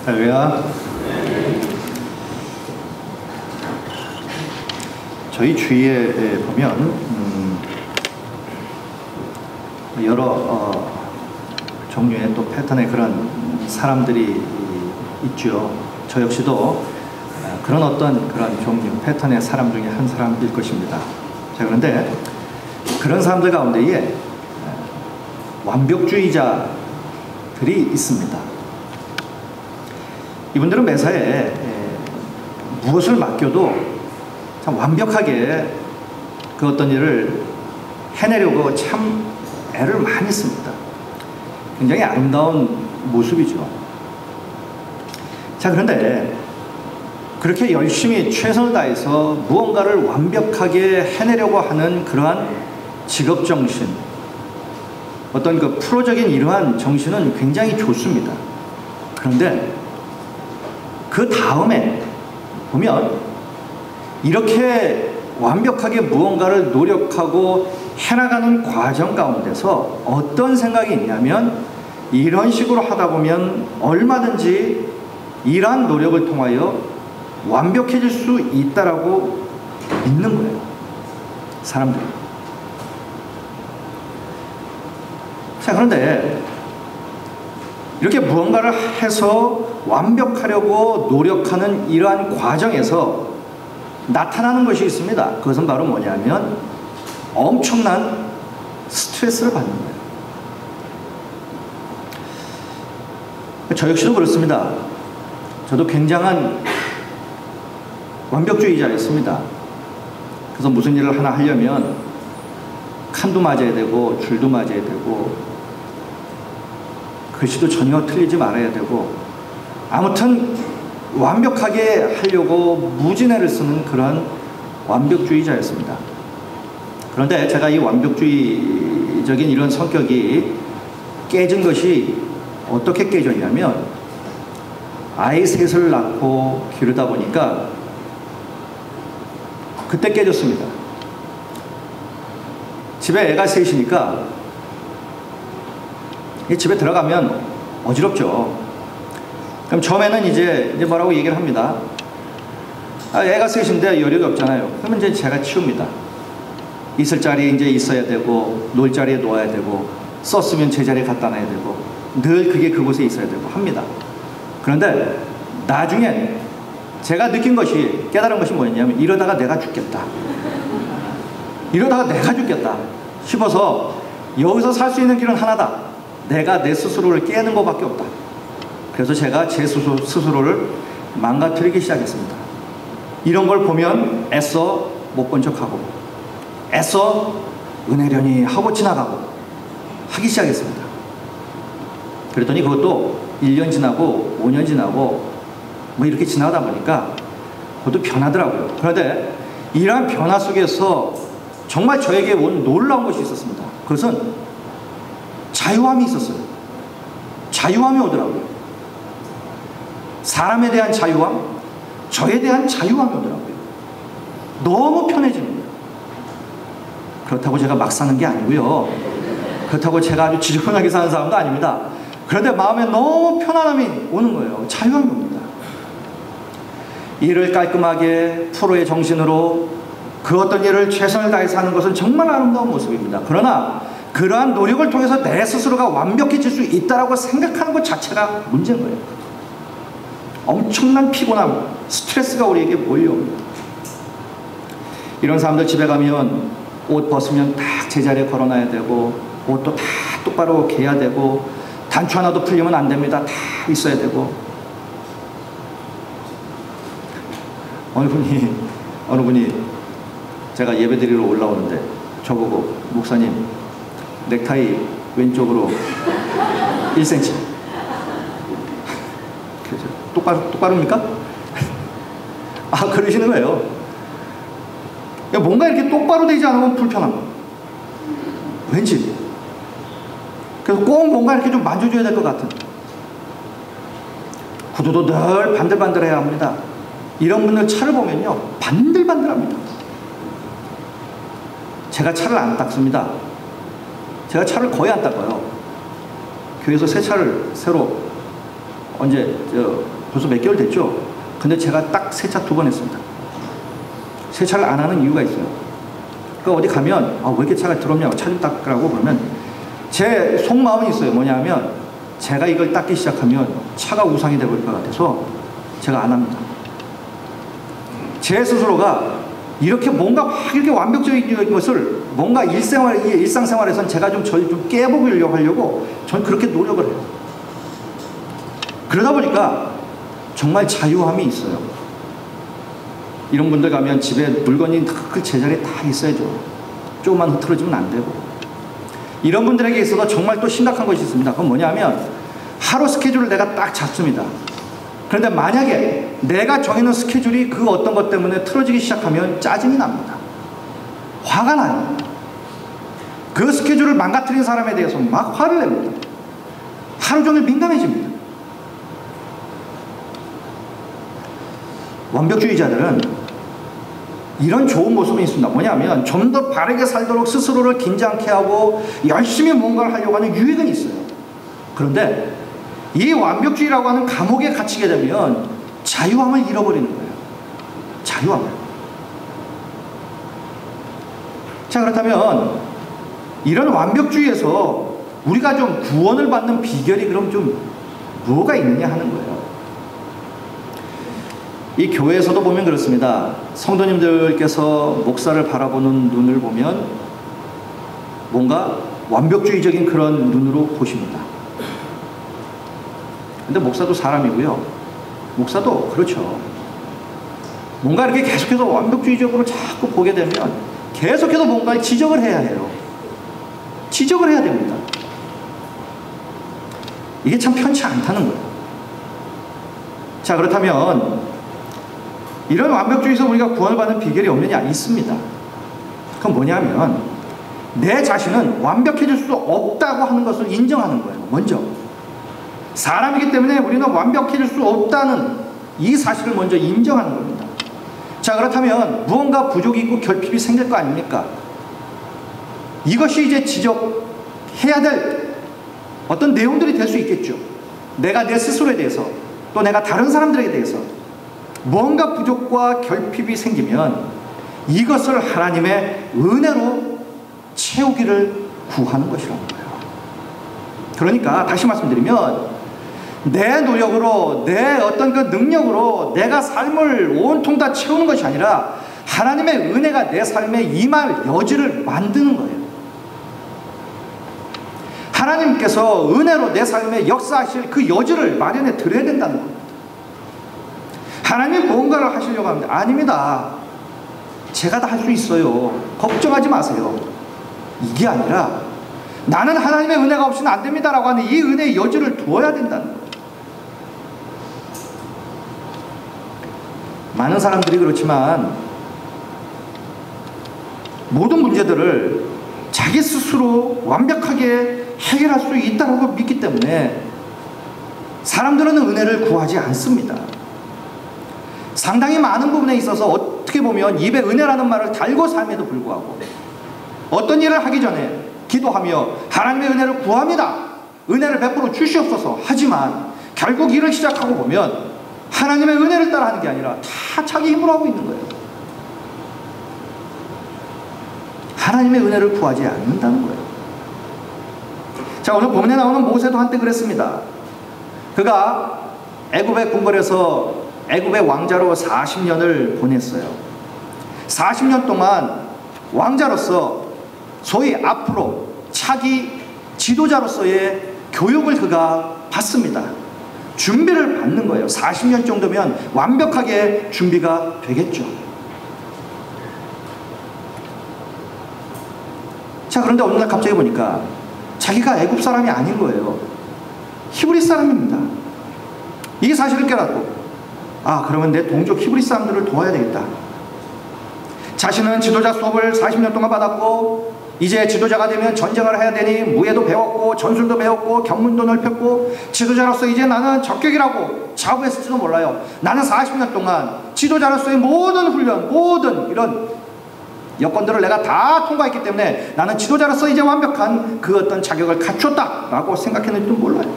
할렐루야. 저희 주위에 보면 여러 종류의 또 패턴의 그런 사람들이 있죠. 저 역시도 그런 어떤 그런 종류 패턴의 사람 중에 한 사람일 것입니다. 자, 그런데 그런 사람들 가운데에 완벽주의자들이 있습니다. 이분들은 매사에 무엇을 맡겨도 참 완벽하게 그 어떤 일을 해내려고 참 애를 많이 씁니다. 굉장히 아름다운 모습이죠. 자, 그런데 그렇게 열심히 최선을 다해서 무언가를 완벽하게 해내려고 하는 그러한 직업정신, 어떤 그 프로적인 이러한 정신은 굉장히 좋습니다. 그런데 그 다음에 보면 이렇게 완벽하게 무언가를 노력하고 해나가는 과정 가운데서 어떤 생각이 있냐면, 이런 식으로 하다 보면 얼마든지 이러한 노력을 통하여 완벽해질 수 있다라고 믿는 거예요, 사람들이. 자, 그런데 이렇게 무언가를 해서 완벽하려고 노력하는 이러한 과정에서 나타나는 것이 있습니다. 그것은 바로 뭐냐면 엄청난 스트레스를 받는 거예요. 저 역시도 그렇습니다. 저도 굉장한 완벽주의자였습니다. 그래서 무슨 일을 하나 하려면 칸도 맞아야 되고 줄도 맞아야 되고 글씨도 전혀 틀리지 말아야 되고, 아무튼 완벽하게 하려고 무진애를 쓰는 그런 완벽주의자였습니다. 그런데 제가 이 완벽주의적인 이런 성격이 깨진 것이 어떻게 깨졌냐면, 아이 셋을 낳고 기르다 보니까 그때 깨졌습니다. 집에 애가 셋이니까 집에 들어가면 어지럽죠. 그럼 처음에는 이제 뭐라고 얘기를 합니다. 애가 셋인데 여력이 없잖아요. 그러면 이제 제가 치웁니다. 있을 자리에 이제 있어야 되고, 놀 자리에 놓아야 되고, 썼으면 제자리에 갖다 놔야 되고, 늘 그게 그곳에 있어야 되고 합니다. 그런데 나중에 제가 느낀 것이, 깨달은 것이 뭐였냐면, 이러다가 내가 죽겠다, 이러다가 내가 죽겠다 싶어서 여기서 살 수 있는 길은 하나다. 내가 내 스스로를 깨는 것밖에 없다. 그래서 제가 제 스스로를 망가뜨리기 시작했습니다. 이런 걸 보면 애써 못 본 척하고, 애써 은혜련히 하고 지나가고 하기 시작했습니다. 그랬더니 그것도 1년 지나고 5년 지나고 뭐 이렇게 지나가다 보니까 그것도 변하더라고요. 그런데 이러한 변화 속에서 정말 저에게 온 놀라운 것이 있었습니다. 그것은 자유함이 있었어요. 자유함이 오더라고요. 사람에 대한 자유함, 저에 대한 자유함이 오더라고요. 너무 편해지는 거예요. 그렇다고 제가 막 사는 게 아니고요. 그렇다고 제가 아주 지저분하게 사는 사람도 아닙니다. 그런데 마음에 너무 편안함이 오는 거예요. 자유함이 옵니다. 일을 깔끔하게 프로의 정신으로 그 어떤 일을 최선을 다해서 하는 것은 정말 아름다운 모습입니다. 그러나 그러한 노력을 통해서 내 스스로가 완벽해질 수 있다고 생각하는 것 자체가 문제인 거예요. 엄청난 피곤함, 스트레스가 우리에게 몰려옵니다. 이런 사람들 집에 가면 옷 벗으면 딱 제자리에 걸어놔야 되고, 옷도 다 똑바로 개야 되고, 단추 하나도 풀리면 안 됩니다. 다 있어야 되고. 어느 분이 제가 예배 드리러 올라오는데 저보고, 목사님 넥타이 왼쪽으로 1cm 똑바로입니까? 아, 그러시는 거예요. 뭔가 이렇게 똑바로 되지 않으면 불편한 거, 왠지. 그래서 꼭 뭔가 이렇게 좀 만져줘야 될 것 같은, 구두도 늘 반들반들해야 합니다. 이런 분들 차를 보면요, 반들반들합니다. 제가 차를 안 닦습니다. 제가 차를 거의 안 닦아요. 교회에서 새 차를 새로 언제 벌써 몇 개월 됐죠. 근데 제가 딱 세차 2번 했습니다. 세차를 안 하는 이유가 있어요. 그러니까 어디 가면 왜 이렇게 차가 더럽냐고 차 좀 닦으라고 그러면 제 속마음은 있어요. 뭐냐면 제가 이걸 닦기 시작하면 차가 우상이 되버릴 것 같아서 제가 안 합니다. 제 스스로가 이렇게 뭔가 막 이렇게 완벽적인 것을 뭔가 일상생활에선 제가 좀 깨보려고 하려고 저는 그렇게 노력을 해요. 그러다 보니까 정말 자유함이 있어요. 이런 분들 가면 집에 물건이 그 제자리에 다 있어야죠. 조금만 흐트러지면 안 되고. 이런 분들에게 있어서 정말 또 심각한 것이 있습니다. 그건 뭐냐면 하루 스케줄을 내가 딱 잡습니다. 그런데 만약에 내가 정해놓은 스케줄이 그 어떤 것 때문에 틀어지기 시작하면 짜증이 납니다. 화가 나요. 그 스케줄을 망가뜨린 사람에 대해서 막 화를 냅니다. 하루 종일 민감해집니다. 완벽주의자들은 이런 좋은 모습이 있습니다. 뭐냐면 좀 더 바르게 살도록 스스로를 긴장케 하고 열심히 뭔가를 하려고 하는 유익은 있어요. 그런데 이 완벽주의라고 하는 감옥에 갇히게 되면 자유함을 잃어버리는 거예요. 자유함을. 자, 그렇다면 이런 완벽주의에서 우리가 좀 구원을 받는 비결이 그럼 좀 뭐가 있느냐 하는 거예요. 이 교회에서도 보면 그렇습니다. 성도님들께서 목사를 바라보는 눈을 보면 뭔가 완벽주의적인 그런 눈으로 보십니다. 근데 목사도 사람이고요. 목사도 그렇죠. 뭔가 이렇게 계속해서 완벽주의적으로 자꾸 보게 되면 계속해서 뭔가 지적을 해야 해요. 지적을 해야 됩니다. 이게 참 편치 않다는 거예요. 자, 그렇다면 이런 완벽주의에서 우리가 구원을 받는 비결이 없느냐? 있습니다. 그건 뭐냐면 내 자신은 완벽해질 수 없다고 하는 것을 인정하는 거예요. 먼저 사람이기 때문에 우리는 완벽해질 수 없다는 이 사실을 먼저 인정하는 겁니다. 자, 그렇다면 무언가 부족이 있고 결핍이 생길 거 아닙니까? 이것이 이제 지적해야 될 어떤 내용들이 될 수 있겠죠. 내가 내 스스로에 대해서 또 내가 다른 사람들에게 대해서 무언가 부족과 결핍이 생기면 이것을 하나님의 은혜로 채우기를 구하는 것이라는 거예요. 그러니까 다시 말씀드리면 내 노력으로 내 어떤 그 능력으로 내가 삶을 온통 다 채우는 것이 아니라 하나님의 은혜가 내 삶에 임할 여지를 만드는 거예요. 하나님께서 은혜로 내 삶에 역사하실 그 여지를 마련해 드려야 된다는 겁니다. 하나님이 뭔가를 하시려고 하는데 아닙니다. 제가 다 할 수 있어요. 걱정하지 마세요. 이게 아니라 나는 하나님의 은혜가 없이는 안 됩니다라고 하는 이 은혜의 여지를 두어야 된다는 거예요. 많은 사람들이 그렇지만 모든 문제들을 자기 스스로 완벽하게 해결할 수 있다고 믿기 때문에 사람들은 은혜를 구하지 않습니다. 상당히 많은 부분에 있어서 어떻게 보면 입에 은혜라는 말을 달고 삶에도 불구하고 어떤 일을 하기 전에 기도하며 하나님의 은혜를 구합니다. 은혜를 베풀어 주시옵소서. 하지만 결국 일을 시작하고 보면 하나님의 은혜를 따라 하는 게 아니라 다 자기 힘으로 하고 있는 거예요. 하나님의 은혜를 구하지 않는다는 거예요. 자, 오늘 본문에 나오는 모세도 한때 그랬습니다. 그가 애굽의 궁궐에서 애굽의 왕자로 40년을 보냈어요. 40년 동안 왕자로서 소위 앞으로 차기 지도자로서의 교육을 그가 받습니다. 준비를 받는 거예요. 40년 정도면 완벽하게 준비가 되겠죠. 자, 그런데 어느 날 갑자기 보니까 자기가 애굽 사람이 아닌 거예요. 히브리 사람입니다. 이 사실을 깨닫고 그러면 내 동족 히브리 사람들을 도와야 되겠다. 자신은 지도자 수업을 40년 동안 받았고 이제 지도자가 되면 전쟁을 해야 되니 무예도 배웠고 전술도 배웠고 견문도 넓혔고 지도자로서 이제 나는 적격이라고 자부했을지도 몰라요. 나는 40년 동안 지도자로서의 모든 훈련, 모든 이런 여건들을 내가 다 통과했기 때문에 나는 지도자로서 이제 완벽한 그 어떤 자격을 갖췄다라고 생각했는지도 몰라요.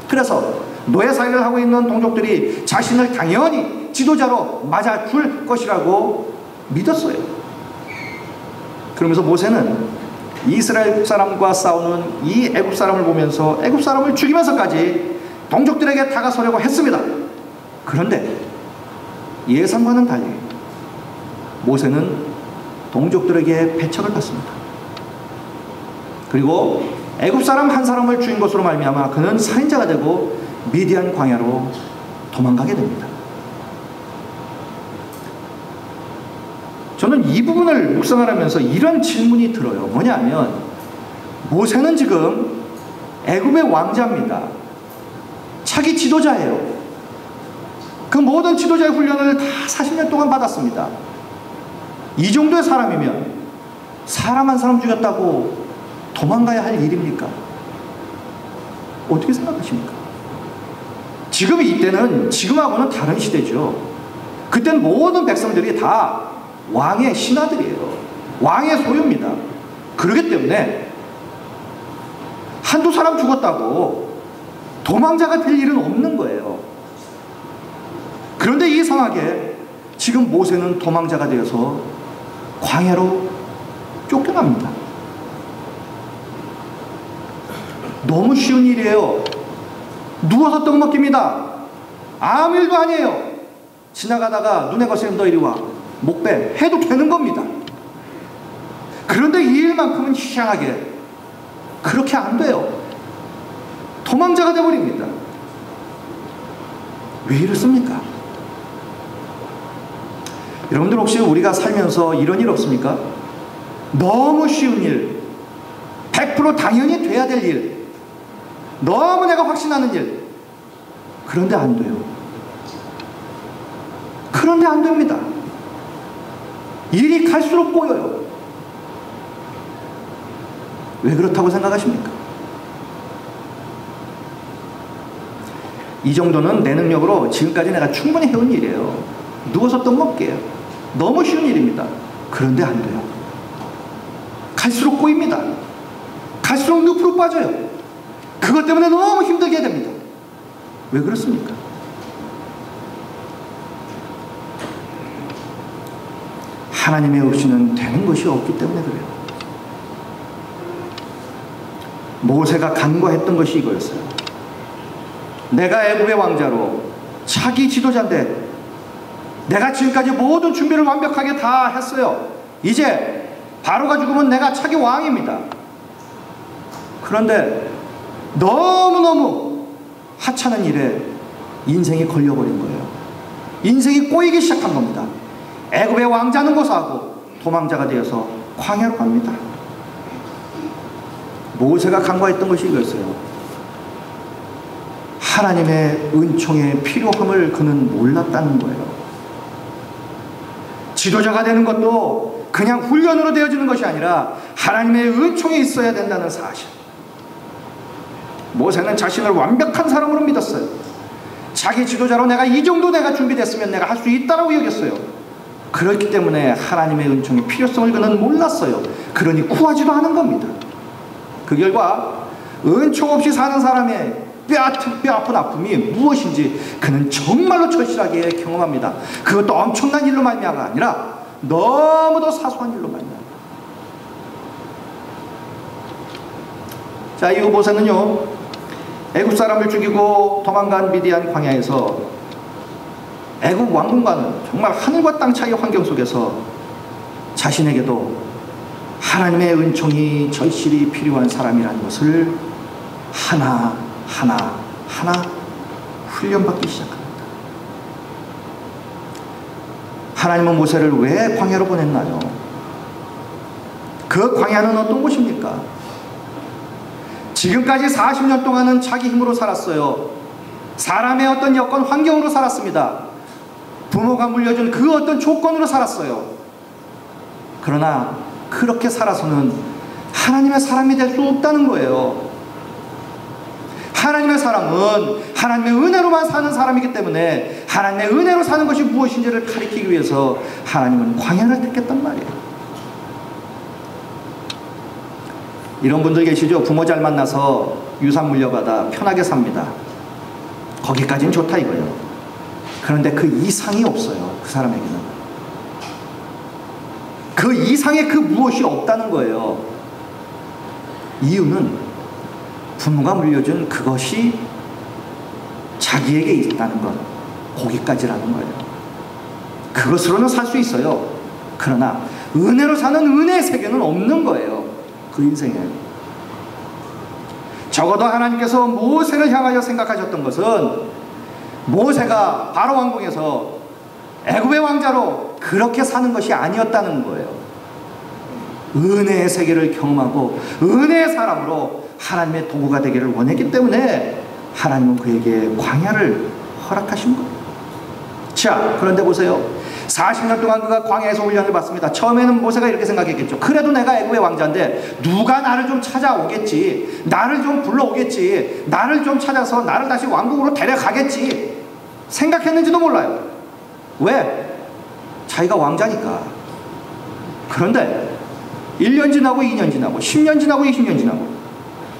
그래서 노예 사역을 하고 있는 동족들이 자신을 당연히 지도자로 맞아줄 것이라고 믿었어요. 그러면서 모세는 이스라엘 사람과 싸우는 이 애굽 사람을 보면서 애굽 사람을 죽이면서까지 동족들에게 다가서려고 했습니다. 그런데 예상과는 달리 모세는 동족들에게 배척을 받습니다. 그리고 애굽 사람 한 사람을 죽인 것으로 말미암아 그는 살인자가 되고 미디안 광야로 도망가게 됩니다. 저는 이 부분을 묵상을 하면서 이런 질문이 들어요. 뭐냐면 모세는 지금 애굽의 왕자입니다. 차기 지도자예요. 그 모든 지도자의 훈련을 다 40년 동안 받았습니다. 이 정도의 사람이면 사람 한 사람 죽였다고 도망가야 할 일입니까? 어떻게 생각하십니까? 지금 이때는 지금하고는 다른 시대죠. 그때는 모든 백성들이 다 왕의 신하들이에요. 왕의 소유입니다. 그렇기 때문에 한두 사람 죽었다고 도망자가 될 일은 없는 거예요. 그런데 이상하게 지금 모세는 도망자가 되어서 광야로 쫓겨납니다. 너무 쉬운 일이에요. 누워서 떡 먹깁니다. 아무 일도 아니에요. 지나가다가 눈에 거슬리면 너 이리 와. 목 빼. 해도 되는 겁니다. 그런데 이 일만큼은 희한하게 그렇게 안 돼요. 도망자가 되어버립니다. 왜 이렇습니까? 여러분들 혹시 우리가 살면서 이런 일 없습니까? 너무 쉬운 일, 100% 당연히 돼야 될 일, 너무 내가 확신하는 일, 그런데 안 돼요. 그런데 안 됩니다. 일이 갈수록 꼬여요. 왜 그렇다고 생각하십니까? 이 정도는 내 능력으로 지금까지 내가 충분히 해온 일이에요. 누워서 떡 먹게요. 너무 쉬운 일입니다. 그런데 안 돼요. 갈수록 꼬입니다. 갈수록 늪으로 빠져요. 그것 때문에 너무 힘들게 됩니다. 왜 그렇습니까? 하나님의 없이는 되는 것이 없기 때문에 그래요. 모세가 간과했던 것이 이거였어요. 내가 애굽의 왕자로 차기 지도자인데 내가 지금까지 모든 준비를 완벽하게 다 했어요. 이제 바로가 죽으면 내가 차기 왕입니다. 그런데 너무너무 하찮은 일에 인생이 걸려버린 거예요. 인생이 꼬이기 시작한 겁니다. 애굽의 왕자는 고사하고 도망자가 되어서 광야로 갑니다. 모세가 간과했던 것이 이거였어요. 하나님의 은총의 필요함을 그는 몰랐다는 거예요. 지도자가 되는 것도 그냥 훈련으로 되어지는 것이 아니라 하나님의 은총이 있어야 된다는 사실. 모세는 자신을 완벽한 사람으로 믿었어요. 자기 지도자로 이 정도 내가 준비됐으면 내가 할 수 있다라고 여겼어요. 그렇기 때문에 하나님의 은총의 필요성을 그는 몰랐어요. 그러니 구하지도 않은 겁니다. 그 결과 은총 없이 사는 사람의 뼈아픈 아픔이 무엇인지 그는 정말로 절실하게 경험합니다. 그것도 엄청난 일로 말미암아가 아니라 너무도 사소한 일로 말미암아. 자, 이후 모세는요, 애굽 사람을 죽이고 도망간 미디안 광야에서 애굽 왕궁과는 정말 하늘과 땅 차이의 환경 속에서 자신에게도 하나님의 은총이 절실히 필요한 사람이라는 것을 하나 훈련받기 시작합니다. 하나님은 모세를 왜 광야로 보냈나요? 그 광야는 어떤 곳입니까? 지금까지 40년 동안은 자기 힘으로 살았어요. 사람의 어떤 여건, 환경으로 살았습니다. 부모가 물려준 그 어떤 조건으로 살았어요. 그러나 그렇게 살아서는 하나님의 사람이 될 수 없다는 거예요. 하나님의 사람은 하나님의 은혜로만 사는 사람이기 때문에 하나님의 은혜로 사는 것이 무엇인지를 가리키기 위해서 하나님은 광야를 택했단 말이에요. 이런 분들 계시죠? 부모 잘 만나서 유산 물려받아 편하게 삽니다. 거기까지는 좋다 이거예요. 그런데 그 이상이 없어요. 그 사람에게는. 그 이상의 그 무엇이 없다는 거예요. 이유는 부모가 물려준 그것이 자기에게 있다는 것, 거기까지라는 거예요. 그것으로는 살 수 있어요. 그러나 은혜로 사는 은혜의 세계는 없는 거예요. 그 인생에. 적어도 하나님께서 모세를 향하여 생각하셨던 것은 모세가 바로 왕궁에서 애굽의 왕자로 그렇게 사는 것이 아니었다는 거예요. 은혜의 세계를 경험하고 은혜의 사람으로 하나님의 도구가 되기를 원했기 때문에 하나님은 그에게 광야를 허락하신 거예요. 자, 그런데 보세요. 40년 동안 그가 광야에서 훈련을 받습니다. 처음에는 모세가 이렇게 생각했겠죠. 그래도 내가 애굽의 왕자인데 누가 나를 좀 찾아오겠지, 나를 좀 불러오겠지, 나를 좀 찾아서 나를 다시 왕국으로 데려가겠지 생각했는지도 몰라요. 왜? 자기가 왕자니까. 그런데 1년 지나고 2년 지나고 10년 지나고 20년 지나고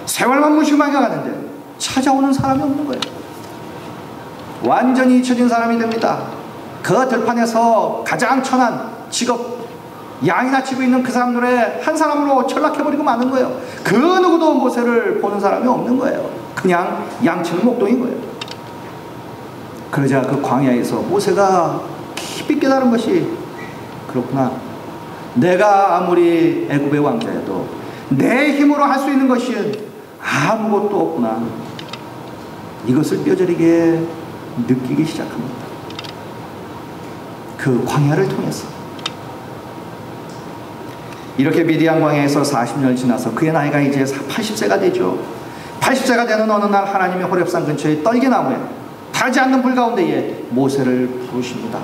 세월만 무심하게 가는데 찾아오는 사람이 없는 거예요. 완전히 잊혀진 사람이 됩니다. 그 들판에서 가장 천한 직업, 양이나 치고 있는 그 사람들의 한 사람으로 전락해버리고 마는 거예요. 그 누구도 모세를 보는 사람이 없는 거예요. 그냥 양치는 목동인 거예요. 그러자 그 광야에서 모세가 깊이 깨달은 것이, 그렇구나, 내가 아무리 애굽의 왕자여도 내 힘으로 할 수 있는 것이 아무것도 없구나. 이것을 뼈저리게 느끼기 시작합니다. 그 광야를 통해서. 이렇게 미디안 광야에서 40년을 지나서 그의 나이가 이제 80세가 되죠. 80세가 되는 어느 날 하나님의 호렙산 근처의 떨기나무에 타지 않는 불 가운데에 모세를 부르십니다.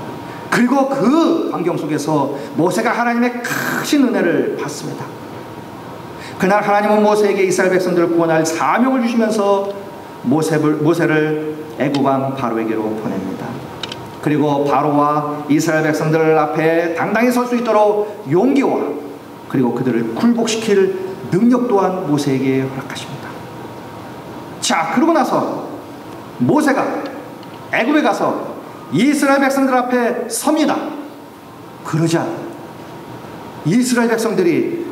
그리고 그 환경 속에서 모세가 하나님의 크신 은혜를 받습니다. 그날 하나님은 모세에게 이스라엘 백성들을 구원할 사명을 주시면서 모세를 애굽 왕 바로에게로 보냅니다. 그리고 바로와 이스라엘 백성들 앞에 당당히 설 수 있도록 용기와 그리고 그들을 굴복시킬 능력 또한 모세에게 허락하십니다. 자, 그러고 나서 모세가 애굽에 가서 이스라엘 백성들 앞에 섭니다. 그러자 이스라엘 백성들이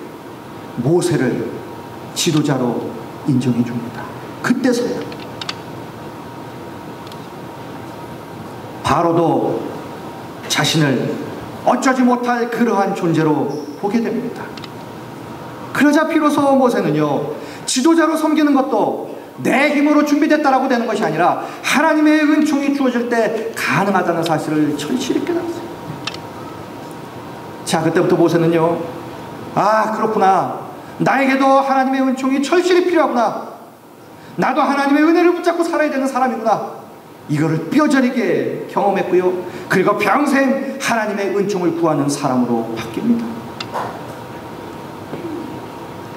모세를 지도자로 인정해 줍니다. 그때서야 바로도 자신을 어쩌지 못할 그러한 존재로 보게 됩니다. 그러자 비로소 모세는요, 지도자로 섬기는 것도 내 힘으로 준비됐다라고 되는 것이 아니라 하나님의 은총이 주어질 때 가능하다는 사실을 절실히 깨달았어요. 자, 그때부터 모세는요, 아, 그렇구나, 나에게도 하나님의 은총이 절실히 필요하구나, 나도 하나님의 은혜를 붙잡고 살아야 되는 사람이구나, 이거를 뼈저리게 경험했고요. 그리고 평생 하나님의 은총을 구하는 사람으로 바뀝니다.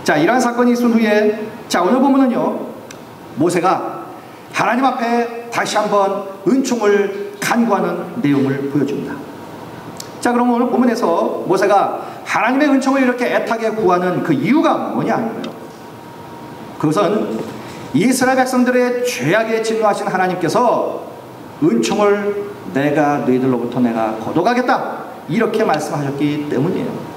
자, 이러한 사건이 있은 후에, 자, 오늘 보면은요, 모세가 하나님 앞에 다시 한번 은총을 간구하는 내용을 보여줍니다. 자, 그럼 오늘 본문에서 모세가 하나님의 은총을 이렇게 애타게 구하는 그 이유가 뭐냐 하는 거예요. 그것은 이스라엘 백성들의 죄악에 진노하신 하나님께서 은총을 너희들로부터 내가 거둬가겠다 이렇게 말씀하셨기 때문이에요.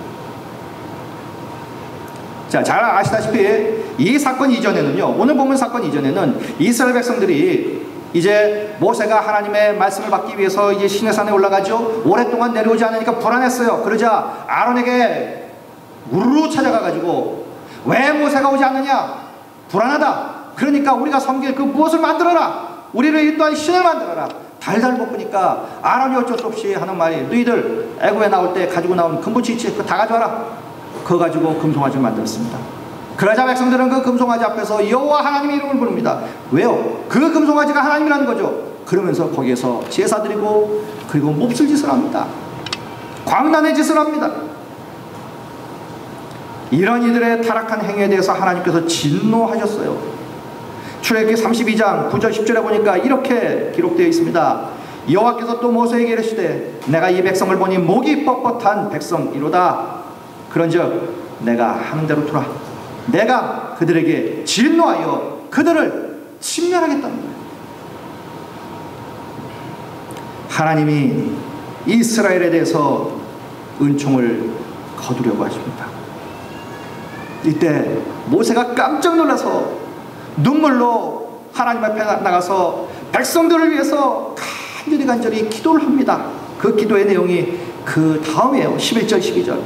자, 잘 아시다시피 이 사건 이전에는요, 오늘 보면 사건 이전에는 이스라엘 백성들이 이제 모세가 하나님의 말씀을 받기 위해서 이제 시내산에 올라가죠. 오랫동안 내려오지 않으니까 불안했어요. 그러자 아론에게 우르르 찾아가가지고, 왜 모세가 오지 않느냐, 불안하다, 그러니까 우리가 섬길 그 무엇을 만들어라, 우리를 인도할 신을 만들어라. 달달 볶으니까 아론이 어쩔 수 없이 하는 말이, 너희들 애굽에 나올 때 가지고 나온 금붙이치 그거 다 가져와라. 그거 가지고 금송아지를 만들었습니다. 그러자 백성들은 그 금송아지 앞에서 여호와 하나님의 이름을 부릅니다. 왜요? 그 금송아지가 하나님이라는 거죠. 그러면서 거기에서 제사 드리고 그리고 몹쓸 짓을 합니다. 광란의 짓을 합니다. 이런 이들의 타락한 행위에 대해서 하나님께서 진노하셨어요. 출애굽기 32장 9절 10절에 보니까 이렇게 기록되어 있습니다. 여호와께서 또 모세에게 이르시되, 내가 이 백성을 보니 목이 뻣뻣한 백성이로다. 그런즉 내가 하는 대로 두라. 내가 그들에게 진노하여 그들을 침멸하겠다는 거예요. 하나님이 이스라엘에 대해서 은총을 거두려고 하십니다. 이때 모세가 깜짝 놀라서 눈물로 하나님 앞에 나가서 백성들을 위해서 간절히 기도를 합니다. 그 기도의 내용이 그 다음이에요. 11절 12절.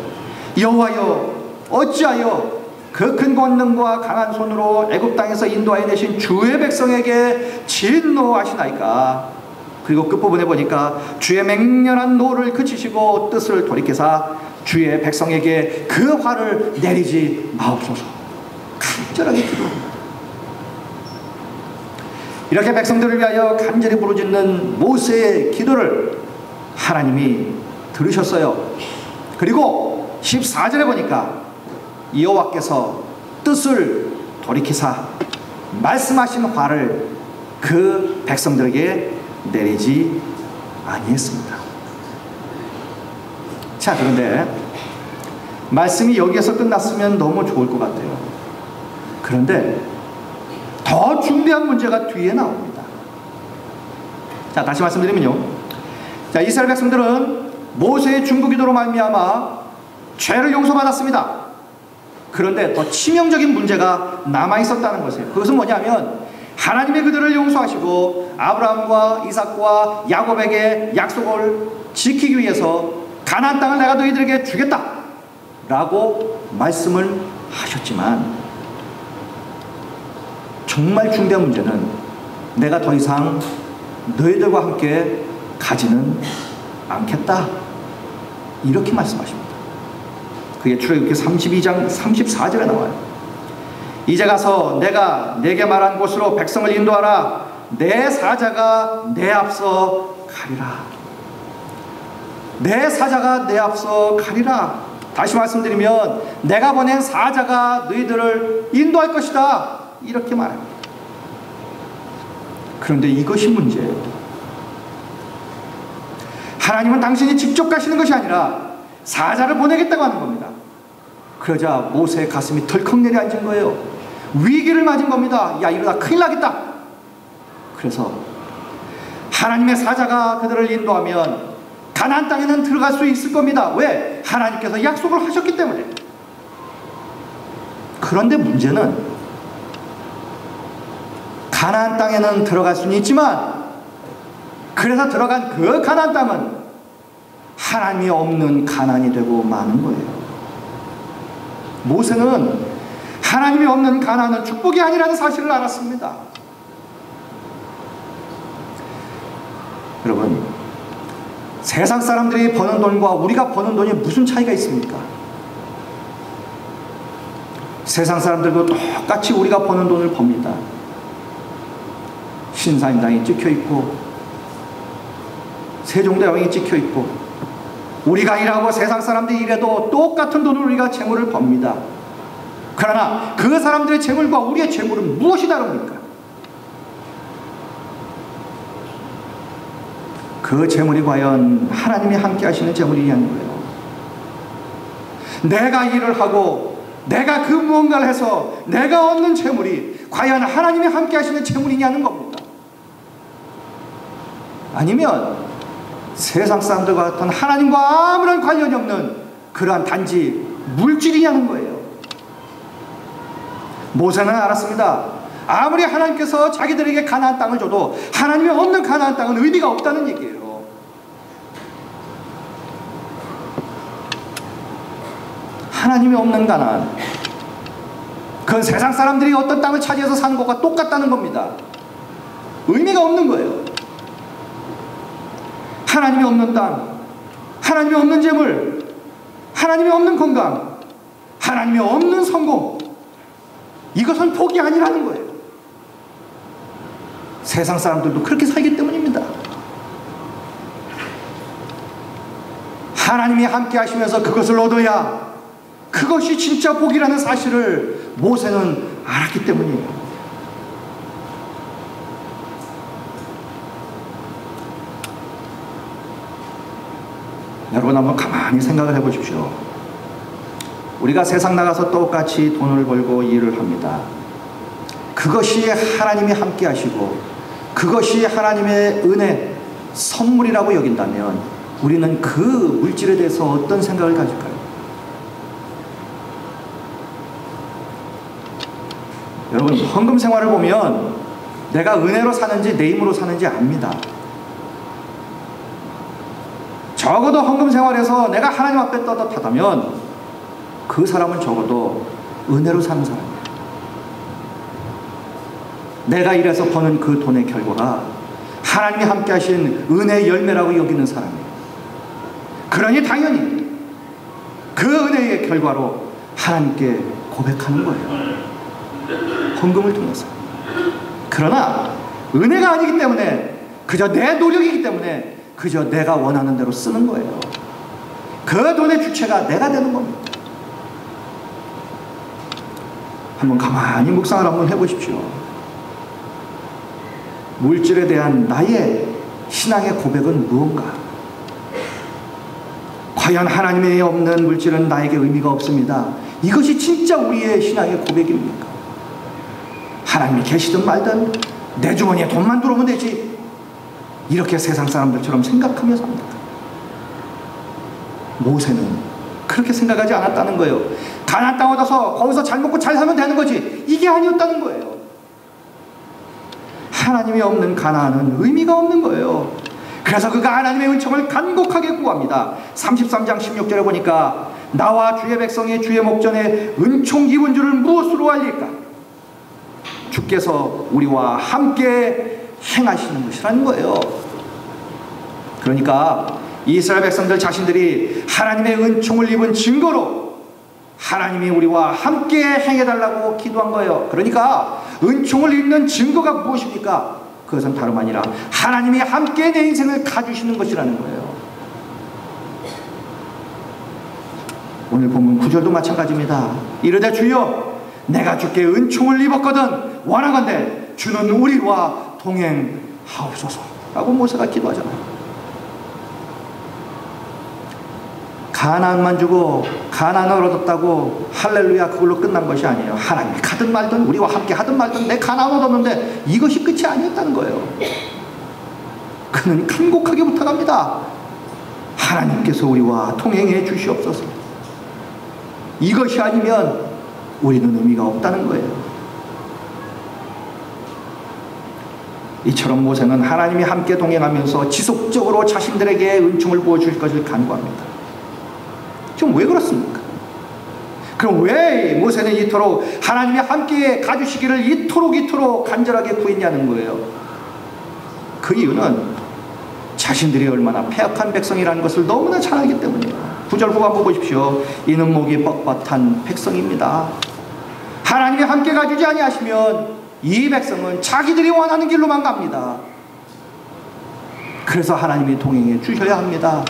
여호와여, 어찌하여 그 큰 권능과 강한 손으로 애굽 땅에서 인도하여 내신 주의 백성에게 진노하시나이까. 그리고 끝부분에 보니까 주의 맹렬한 노를 그치시고 뜻을 돌이키사 주의 백성에게 그 화를 내리지 마옵소서. 간절하게 기도합니다. 이렇게 백성들을 위하여 간절히 부르짖는 모세의 기도를 하나님이 들으셨어요. 그리고 14절에 보니까 여호와께서 뜻을 돌이키사 말씀하신 화를 그 백성들에게 내리지 아니했습니다. 자, 그런데 말씀이 여기에서 끝났으면 너무 좋을 것 같아요. 그런데 더 중대한 문제가 뒤에 나옵니다. 자, 다시 말씀드리면요, 자, 이스라엘 백성들은 모세의 중보기도로 말미암아 죄를 용서받았습니다. 그런데 더 치명적인 문제가 남아있었다는 것이에요. 그것은 뭐냐면 하나님이 그들을 용서하시고 아브라함과 이삭과 야곱에게 약속을 지키기 위해서 가나안 땅을 내가 너희들에게 주겠다 라고 말씀을 하셨지만, 정말 중대한 문제는 내가 더 이상 너희들과 함께 가지는 않겠다, 이렇게 말씀하십니다. 그게 출애굽기 32장 34절에 나와요. 이제 가서 내가 내게 말한 곳으로 백성을 인도하라. 내 사자가 내 앞서 가리라. 내 사자가 내 앞서 가리라. 다시 말씀드리면 내가 보낸 사자가 너희들을 인도할 것이다, 이렇게 말합니다. 그런데 이것이 문제예요. 하나님은 당신이 직접 가시는 것이 아니라 사자를 보내겠다고 하는 겁니다. 그러자 모세의 가슴이 덜컥 내려앉은 거예요. 위기를 맞은 겁니다. 야, 이러다 큰일 나겠다. 그래서 하나님의 사자가 그들을 인도하면 가나안 땅에는 들어갈 수 있을 겁니다. 왜? 하나님께서 약속을 하셨기 때문에. 그런데 문제는 가나안 땅에는 들어갈 수는 있지만, 그래서 들어간 그 가나안 땅은 하나님이 없는 가나안이 되고 마는 거예요. 모세는 하나님이 없는 가나안은 축복이 아니라는 사실을 알았습니다. 여러분, 세상 사람들이 버는 돈과 우리가 버는 돈이 무슨 차이가 있습니까? 세상 사람들도 똑같이 우리가 버는 돈을 법니다. 신사임당이 찍혀있고 세종대왕이 찍혀있고, 우리가 일하고 세상 사람들이 일해도 똑같은 돈을 우리가 재물을 법니다. 그러나 그 사람들의 재물과 우리의 재물은 무엇이 다릅니까? 그 재물이 과연 하나님이 함께 하시는 재물이냐는 거예요. 내가 일을 하고 내가 그 무언가를 해서 내가 얻는 재물이 과연 하나님이 함께 하시는 재물이냐는 겁니다. 아니면 세상 사람들과 같은 하나님과 아무런 관련이 없는 그러한 단지 물질이냐는 거예요. 모세는 알았습니다. 아무리 하나님께서 자기들에게 가나안 땅을 줘도 하나님이 없는 가나안 땅은 의미가 없다는 얘기예요. 하나님이 없는 가나안, 그건 세상 사람들이 어떤 땅을 차지해서 사는 것과 똑같다는 겁니다. 의미가 없는 거예요. 하나님이 없는 땅, 하나님이 없는 재물, 하나님이 없는 건강, 하나님이 없는 성공, 이것은 복이 아니라는 거예요. 세상 사람들도 그렇게 살기 때문입니다. 하나님이 함께 하시면서 그것을 얻어야 그것이 진짜 복이라는 사실을 모세는 알았기 때문이에요. 여러분, 한번 가만히 생각을 해보십시오. 우리가 세상 나가서 똑같이 돈을 벌고 일을 합니다. 그것이 하나님이 함께 하시고 그것이 하나님의 은혜, 선물이라고 여긴다면 우리는 그 물질에 대해서 어떤 생각을 가질까요? 여러분, 헌금 생활을 보면 내가 은혜로 사는지 내 힘으로 사는지 압니다. 적어도 헌금 생활에서 내가 하나님 앞에 떳떳하다면 그 사람은 적어도 은혜로 사는 사람이에요. 내가 일해서 버는 그 돈의 결과가 하나님이 함께 하신 은혜의 열매라고 여기는 사람이에요. 그러니 당연히 그 은혜의 결과로 하나님께 고백하는 거예요. 헌금을 통해서. 그러나 은혜가 아니기 때문에, 그저 내 노력이기 때문에 그저 내가 원하는 대로 쓰는 거예요. 그 돈의 주체가 내가 되는 겁니다. 한번 가만히 묵상을 한번 해보십시오. 물질에 대한 나의 신앙의 고백은 무언가? 과연 하나님이 없는 물질은 나에게 의미가 없습니다. 이것이 진짜 우리의 신앙의 고백입니까? 하나님이 계시든 말든 내 주머니에 돈만 들어오면 되지, 이렇게 세상 사람들처럼 생각하며 삽니다. 모세는 그렇게 생각하지 않았다는 거예요. 가나안 땅 얻어서 거기서 잘 먹고 잘 살면 되는 거지, 이게 아니었다는 거예요. 하나님이 없는 가나안은 의미가 없는 거예요. 그래서 그가 하나님의 은총을 간곡하게 구합니다. 33장 16절에 보니까 나와 주의 백성이 주의 목전에 은총 입은 줄을 무엇으로 알릴까? 주께서 우리와 함께 행하시는 것이라는 거예요. 그러니까 이스라엘 백성들 자신들이 하나님의 은총을 입은 증거로 하나님이 우리와 함께 행해달라고 기도한 거예요. 그러니까 은총을 입는 증거가 무엇입니까? 그것은 다름 아니라 하나님이 함께 내 인생을 가주시는 것이라는 거예요. 오늘 본문 9절도 마찬가지입니다. 이르되 주여 내가 주께 은총을 입었거든 원하건대 주는 우리와 동행하옵소서 라고 모세가 기도하잖아요. 가나안만 주고 가나안을 얻었다고 할렐루야 그걸로 끝난 것이 아니에요. 하나님이 가든 말든 우리와 함께 하든 말든 내 가나안 얻었는데 이것이 끝이 아니었다는 거예요. 그는 간곡하게 부탁합니다. 하나님께서 우리와 동행해 주시옵소서. 이것이 아니면 우리는 의미가 없다는 거예요. 이처럼 모세는 하나님이 함께 동행하면서 지속적으로 자신들에게 은총을 부어주실 것을 간구합니다. 지금 왜 그렇습니까? 그럼 왜 모세는 이토록 하나님이 함께 가주시기를 이토록 간절하게 구했냐는 거예요. 그 이유는 자신들이 얼마나 패역한 백성이라는 것을 너무나 잘 알기 때문이에요. 9절 후반부 보십시오. 이는 목이 뻣뻣한 백성입니다. 하나님이 함께 가주지 아니하시면 이 백성은 자기들이 원하는 길로만 갑니다. 그래서 하나님이 동행해 주셔야 합니다.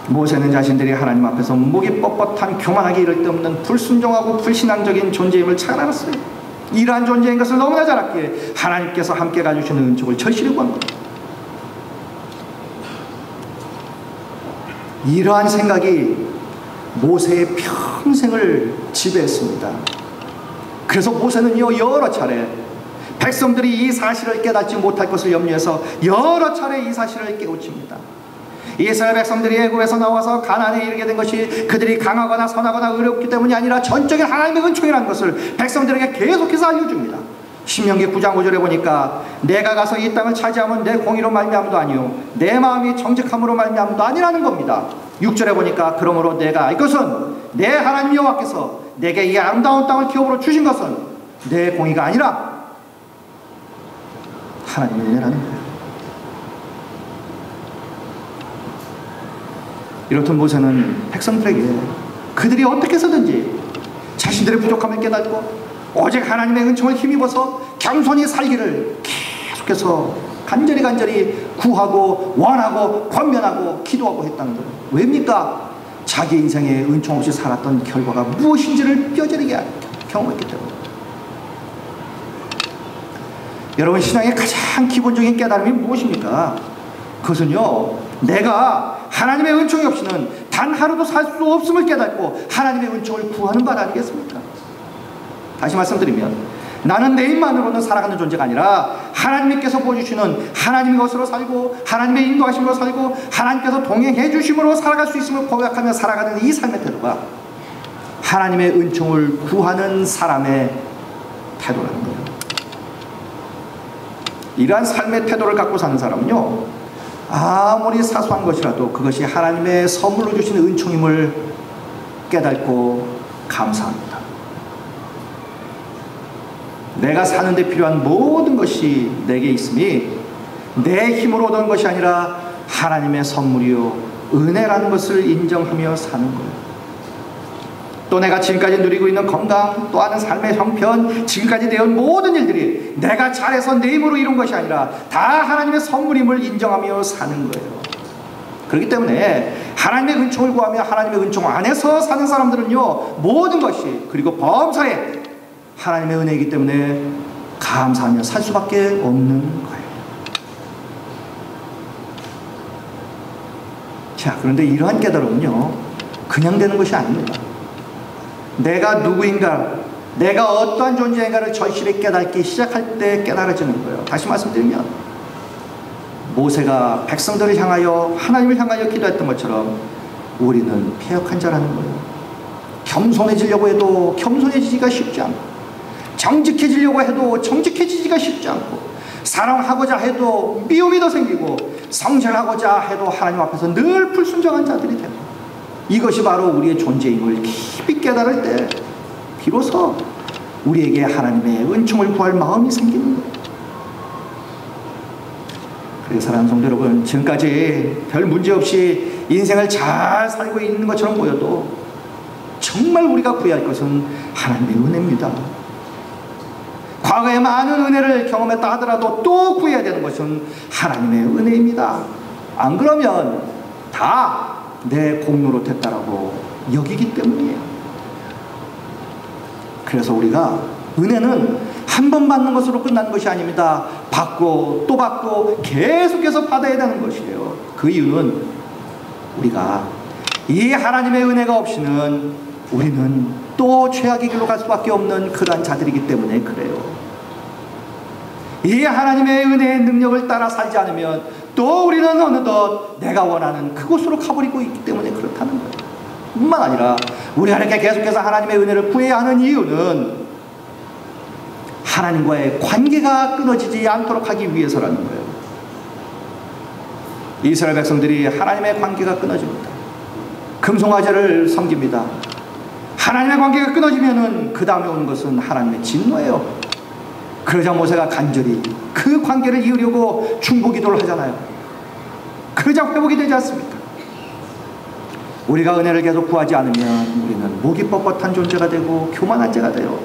모세는 자신들이 하나님 앞에서 목이 뻣뻣한 교만하기 이를 데 없는 불순종하고 불신앙적인 존재임을 잘 알았어요. 이러한 존재인 것을 너무나 잘 알기에 하나님께서 함께 가주시는 은총을 절실히 구한 겁니다. 이러한 생각이 모세의 평생을 지배했습니다. 그래서 모세는요 여러 차례 백성들이 이 사실을 깨닫지 못할 것을 염려해서 여러 차례 이 사실을 깨우칩니다. 이스라엘 백성들이 애굽에서 나와서 가나안에 이르게 된 것이 그들이 강하거나 선하거나 의롭기 때문이 아니라 전적인 하나님의 은총이라는 것을 백성들에게 계속해서 알려줍니다. 신명기 9장 5절에 보니까 내가 가서 이 땅을 차지하면 내 공의로 말미암도 아니요 내 마음이 정직함으로 말미암도 아니라는 겁니다. 6절에 보니까 그러므로 내가 이것은 내 하나님 여호와께서 내게 이 아름다운 땅을 기업으로 주신 것은 내 공의가 아니라 하나님의 은혜라는 거예요. 이렇듯 모세는 백성들에게 그들이 어떻게 해서든지 자신들의 부족함을 깨닫고 오직 하나님의 은총을 힘입어서 겸손히 살기를 계속해서 간절히 구하고 원하고 권면하고 기도하고 했다는 거예요. 왜입니까? 자기 인생에 은총 없이 살았던 결과가 무엇인지를 뼈저리게 경험했기 때문에. 여러분 신앙의 가장 기본적인 깨달음이 무엇입니까? 그것은요 내가 하나님의 은총이 없이는 단 하루도 살 수 없음을 깨닫고 하나님의 은총을 구하는 바 아니겠습니까? 다시 말씀드리면 나는 내 힘만으로는 살아가는 존재가 아니라 하나님께서 보여주시는 하나님의 것으로 살고 하나님의 인도하심으로 살고 하나님께서 동행해 주심으로 살아갈 수 있음을 고백하며 살아가는 이 삶의 태도가 하나님의 은총을 구하는 사람의 태도라는 거예요. 이러한 삶의 태도를 갖고 사는 사람은요, 아무리 사소한 것이라도 그것이 하나님의 선물로 주신 은총임을 깨닫고 감사합니다. 내가 사는 데 필요한 모든 것이 내게 있음이 내 힘으로 얻은 것이 아니라 하나님의 선물이요 은혜라는 것을 인정하며 사는 거예요. 또 내가 지금까지 누리고 있는 건강, 또 하는 삶의 형편, 지금까지 되어온 모든 일들이 내가 잘해서 내 힘으로 이룬 것이 아니라 다 하나님의 선물임을 인정하며 사는 거예요. 그렇기 때문에 하나님의 은총을 구하며 하나님의 은총 안에서 사는 사람들은요, 모든 것이, 그리고 범사에 하나님의 은혜이기 때문에 감사하며 살 수밖에 없는 거예요. 자, 그런데 이러한 깨달음은요, 그냥 되는 것이 아닙니다. 내가 누구인가, 내가 어떠한 존재인가를 절실히 깨닫기 시작할 때 깨달아지는 거예요. 다시 말씀드리면 모세가 백성들을 향하여, 하나님을 향하여 기도했던 것처럼 우리는 패역한 자라는 거예요. 겸손해지려고 해도 겸손해지기가 쉽지 않고, 정직해지려고 해도 정직해지기가 쉽지 않고, 사랑하고자 해도 미움이 더 생기고, 성실하고자 해도 하나님 앞에서 늘 불순종한 자들이 되고, 이것이 바로 우리의 존재임을 깊이 깨달을 때 비로소 우리에게 하나님의 은총을 구할 마음이 생기는 거예요. 그래서 사랑하는 성도 여러분, 지금까지 별 문제 없이 인생을 잘 살고 있는 것처럼 보여도 정말 우리가 구해야 할 것은 하나님의 은혜입니다. 과거에 많은 은혜를 경험했다 하더라도 또 구해야 되는 것은 하나님의 은혜입니다. 안 그러면 다 내 공로로 됐다라고 여기기 때문이에요. 그래서 우리가 은혜는 한 번 받는 것으로 끝나는 것이 아닙니다. 받고 또 받고 계속해서 받아야 되는 것이에요. 그 이유는 우리가 이 하나님의 은혜가 없이는 우리는 또 죄악의 길로 갈 수밖에 없는 그러한 자들이기 때문에 그래요. 이 하나님의 은혜의 능력을 따라 살지 않으면 또 우리는 어느덧 내가 원하는 그곳으로 가버리고 있기 때문에 그렇다는 거예요. 뿐만 아니라 우리가 이렇게 계속해서 하나님의 은혜를 구해야 하는 이유는 하나님과의 관계가 끊어지지 않도록 하기 위해서라는 거예요. 이스라엘 백성들이 하나님의 관계가 끊어집니다. 금송아지를 섬깁니다. 하나님의 관계가 끊어지면은 그 다음에 오는 것은 하나님의 진노예요. 그러자 모세가 간절히 그 관계를 이으려고 중보기도를 하잖아요. 그러자 회복이 되지 않습니까? 우리가 은혜를 계속 구하지 않으면 우리는 목이 뻣뻣한 존재가 되고 교만한 자가 돼요.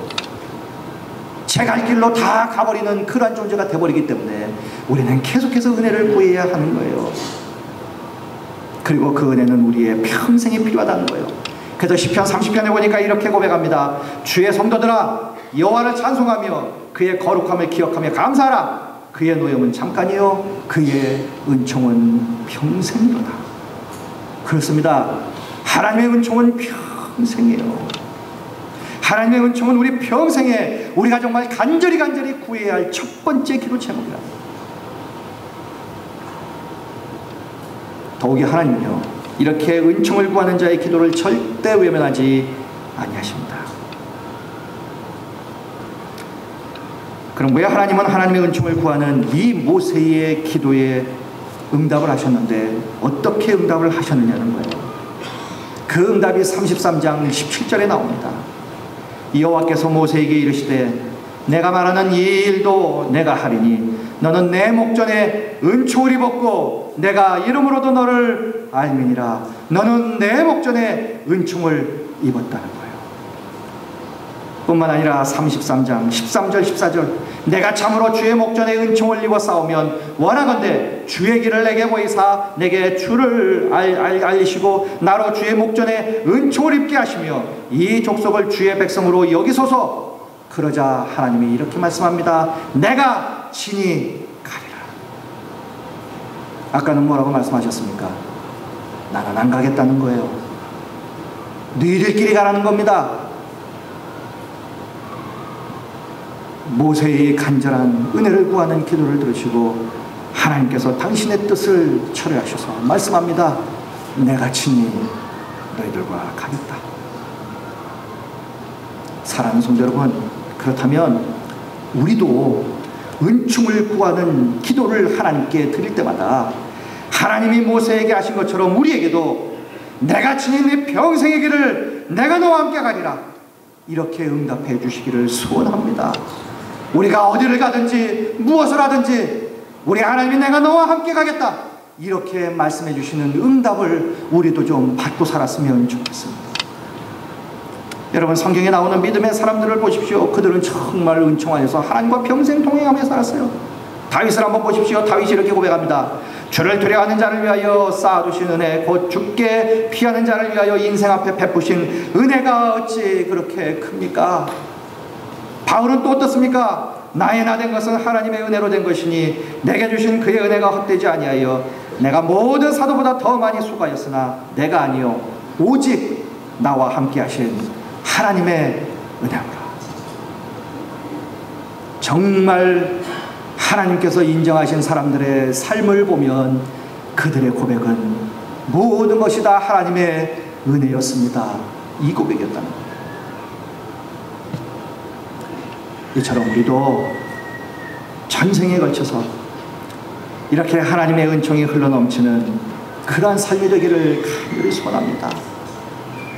제 갈 길로 다 가버리는 그러한 존재가 돼버리기 때문에 우리는 계속해서 은혜를 구해야 하는 거예요. 그리고 그 은혜는 우리의 평생에 필요하다는 거예요. 그래서 시편 30편에 보니까 이렇게 고백합니다. 주의 성도들아, 여호와를 찬송하며 그의 거룩함을 기억하며 감사하라. 그의 노염은 잠깐이요 그의 은총은 평생이로다. 그렇습니다. 하나님의 은총은 평생이에요. 하나님의 은총은 우리 평생에 우리가 정말 간절히 구해야 할 첫 번째 기도 제목이라. 더욱이 하나님은요, 이렇게 은총을 구하는 자의 기도를 절대 외면하지 아니하십니다. 그럼 왜 하나님은 하나님의 은총을 구하는 이 모세의 기도에 응답을 하셨는데 어떻게 응답을 하셨느냐는 거예요. 그 응답이 33장 17절에 나옵니다. 여호와께서 모세에게 이르시되 내가 말하는 이 일도 내가 하리니 너는 내 목전에 은총을 입었고 내가 이름으로도 너를 알미니라. 너는 내 목전에 은총을 입었다는 거예요. 뿐만 아니라 33장 13절 14절 내가 참으로 주의 목전에 은총을 입어 싸우면 원하건대 주의 길을 내게 보이사 내게 주를 알리시고 나로 주의 목전에 은총을 입게 하시며 이 족속을 주의 백성으로 여기소서. 그러자 하나님이 이렇게 말씀합니다. 내가 친히 가리라. 아까는 뭐라고 말씀하셨습니까? 나는 안 가겠다는 거예요. 너희들끼리 가라는 겁니다. 모세의 간절한 은혜를 구하는 기도를 들으시고 하나님께서 당신의 뜻을 철회하셔서 말씀합니다. 내가 친히 너희들과 가겠다. 사랑하는 성도 여러분, 그렇다면 우리도 은총을 구하는 기도를 하나님께 드릴 때마다 하나님이 모세에게 하신 것처럼 우리에게도 내가 친히 내 평생의 길을 내가 너와 함께 가리라, 이렇게 응답해 주시기를 소원합니다. 우리가 어디를 가든지 무엇을 하든지 우리 하나님이 내가 너와 함께 가겠다, 이렇게 말씀해 주시는 응답을 우리도 좀 받고 살았으면 좋겠습니다. 여러분, 성경에 나오는 믿음의 사람들을 보십시오. 그들은 정말 은총 안에서 하나님과 평생 동행하며 살았어요. 다윗을 한번 보십시오. 다윗이 이렇게 고백합니다. 주를 두려워하는 자를 위하여 쌓아두신 은혜, 곧 죽게 피하는 자를 위하여 인생 앞에 베푸신 은혜가 어찌 그렇게 큽니까? 바울은 또 어떻습니까? 나의 나 된 것은 하나님의 은혜로 된 것이니 내게 주신 그의 은혜가 헛되지 아니하여 내가 모든 사도보다 더 많이 수고하였으나 내가 아니요 오직 나와 함께 하신 하나님의 은혜로라. 정말 하나님께서 인정하신 사람들의 삶을 보면 그들의 고백은 모든 것이 다 하나님의 은혜였습니다, 이 고백이었다는 거예요. 이처럼 우리도 전생에 걸쳐서 이렇게 하나님의 은총이 흘러넘치는 그러한 삶이 되기를 간절히 소원합니다.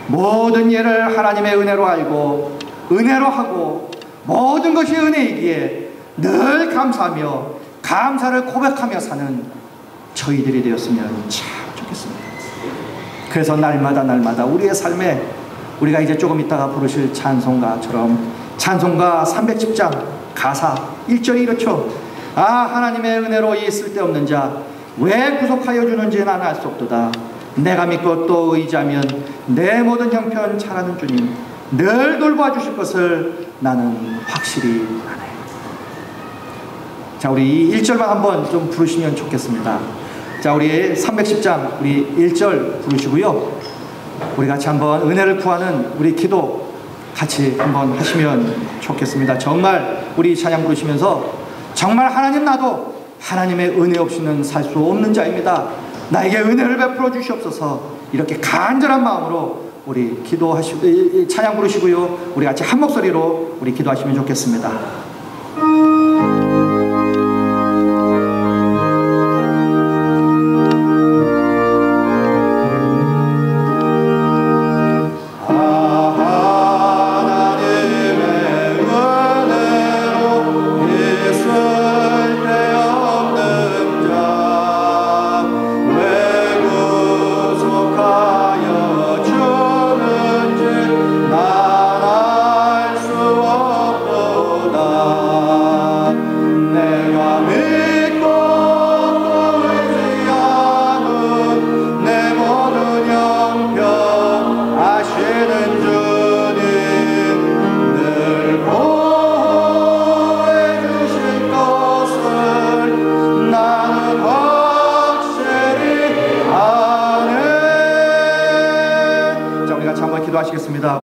모든 일을 하나님의 은혜로 알고 은혜로 하고 모든 것이 은혜이기에 늘 감사하며 감사를 고백하며 사는 저희들이 되었으면 참 좋겠습니다. 그래서 날마다 우리의 삶에 우리가 이제 조금 있다가 부르실 찬송가처럼 찬송가 310장 가사 1절이 이렇죠. 아, 하나님의 은혜로 이 쓸데없는 자 왜 구속하여 주는지 난 알 수 없도다. 내가 믿고 또 의지하면 내 모든 형편 잘하는 주님 늘 돌봐 주실 것을 나는 확실히 아네. 자, 우리 이 1절만 한번 좀 부르시면 좋겠습니다. 자, 우리 310장 우리 1절 부르시고요, 우리 같이 한번 은혜를 구하는 우리 기도 같이 한번 하시면 좋겠습니다. 정말 우리 찬양 부르시면서 정말 하나님, 나도 하나님의 은혜 없이는 살 수 없는 자입니다. 나에게 은혜를 베풀어 주시옵소서, 이렇게 간절한 마음으로 우리 기도하시고 찬양 부르시고요, 우리 같이 한 목소리로 우리 기도하시면 좋겠습니다.